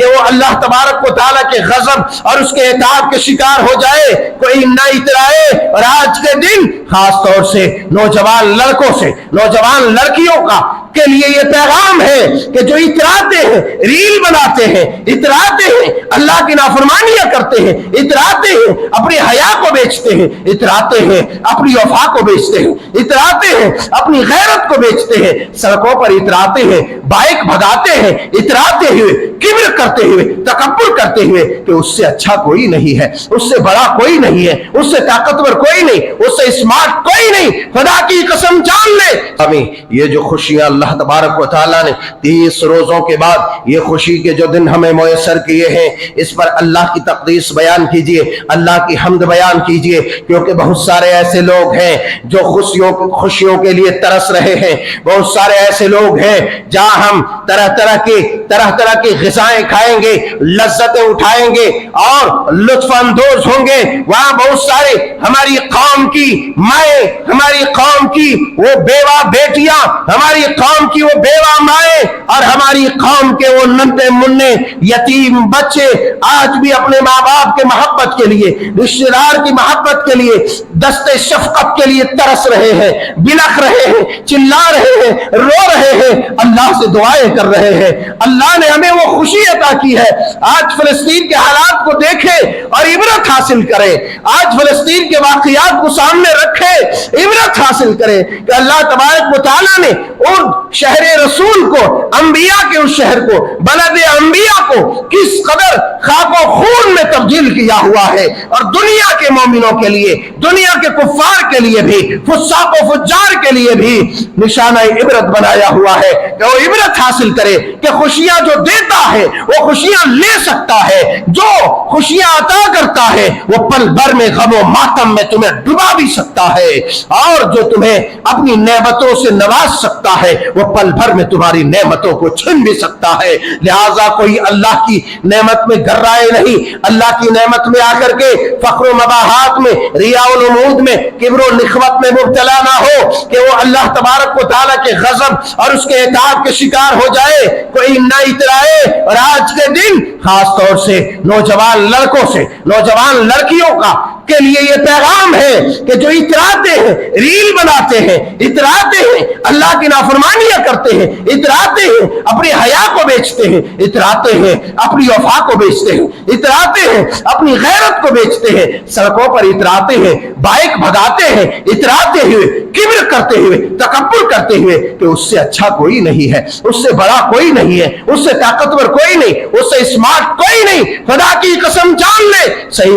کہ وہ اللہ تبارک و تعالیٰ کے غضب اور اس کے عتاب کے شکار ہو جائے، کوئی نہ اترائے۔ اور آج کے دن خاص طور سے نوجوان لڑکوں سے، نوجوان لڑکیوں کا کے لیے یہ پیغام ہے کہ جو اتراتے ہیں، ریل بناتے ہیں، اتراتے ہیں، اللہ کی نافرمانیاں کرتے ہیں، اتراتے ہیں، اپنی حیا کو بیچتے ہیں، اتراتے ہیں، اپنی وفا کو بیچتے ہیں، اتراتے ہیں، اپنی غیرت کو بیچتے ہیں، سڑکوں پر اتراتے ہیں، بائک بھگاتے ہیں، اتراتے ہوئے، کبر کرتے ہوئے، تکبر کرتے ہوئے کہ اس سے اچھا کوئی نہیں ہے، اس سے بڑا کوئی نہیں ہے، اس سے طاقتور کوئی نہیں، اس سے اسمارٹ کوئی نہیں۔ خدا کی قسم جان لے ہمیں یہ جو خوشیاں اللہ تبارک و تعالیٰ نے 30 روزوں کے بعد یہ خوشی کے جو دن ہمیں میسر کیے ہیں، اس پر اللہ کی تقدیس بیان کیجئے، اللہ کی حمد بیان کیجئے، کیونکہ بہت سارے ایسے لوگ ہیں جو خوشیوں کے لیے ترس رہے ہیں، بہت سارے ایسے لوگ ہیں جہاں ہم طرح طرح کی غذائیں کھائیں گے، لذتیں اٹھائیں گے اور لطف اندوز ہوں گے، وہاں بہت سارے ہماری قوم کی مائیں، ہماری قوم کی وہ بیوہ بیٹیاں، ہماری قوم کی وہ بیوہ مائیں اور ہماری قوم کے وہ ننھے منھے یتیم بچے آج بھی اپنے ماں باپ کے محبت کے لیے، رشتہ دار کی محبت کے لیے، دست شفقت کے لیے ترس رہے ہیں، بلخ رہے ہیں، چلا رہے ہیں، رو رہے ہیں، اللہ سے دعائیں کر رہے ہیں۔ اللہ نے ہمیں وہ خوشی عطا کی ہے۔ آج فلسطین کے حالات کو دیکھیں اور عبرت حاصل کریں، آج فلسطین کے واقعات کو سامنے رکھیں، عبرت حاصل کریں کہ اللہ تبارک و تعالیٰ نے ان شہر رسول کو، انبیاء کے اس شہر کو، بلد انبیاء کو کس قدر خاک و خون میں تبدیل کیا ہوا ہے، اور دنیا کے مومنوں کے لیے، دنیا کے کفار کے لیے بھی، فساق و فجار کے لیے بھی نشانہ عبرت بنایا ہوا ہے کہ وہ عبرت حاصل کرے کہ خوشیاں جو دیتا ہے وہ خوشیاں لے سکتا ہے، جو خوشیاں عطا کرتا ہے وہ پل بھر میں غم و ماتم میں تمہیں ڈبا بھی سکتا ہے، اور جو تمہیں اپنی نعمتوں سے نواز سکتا ہے وہ پل بھر میں تمہاری نعمتوں کو چھن بھی سکتا ہے۔ لہٰذا کوئی اللہ کی نعمت میں گھرائے نہیں، اللہ کی نعمت میں آ کر کے فخر و مباحات میں، ریاء و نمود میں، کبر و نخوت میں مبتلا نہ ہو کہ وہ اللہ تبارک و تعالیٰ کے غضب اور اس کے عتاب کے شکار ہو جائے، کوئی نہ اترائے۔ اور آج کے دن خاص طور سے نوجوان لڑکوں سے، نوجوان لڑکیوں کا کے لیے یہ پیغام ہے کہ جو اتراتے ہیں، ریل بناتے ہیں، اتراتے ہیں، اللہ کی نافرمانیاں کرتے ہیں، اتراتے ہیں، اپنی حیا کو بیچتے ہیں، اتراتے ہیں، اپنی وفا کو بیچتے ہیں، اتراتے ہیں، اپنی غیرت کو بیچتے ہیں، سڑکوں پر اتراتے ہیں، بائک بھگاتے ہیں، اتراتے ہوئے، کبر کرتے ہوئے، تکبر کرتے ہوئے کہ اس سے اچھا کوئی نہیں ہے، اس سے بڑا کوئی نہیں ہے، اس سے طاقتور کوئی نہیں، اس سے اسمارٹ کوئی نہیں۔ خدا کی قسم جان لے صحیح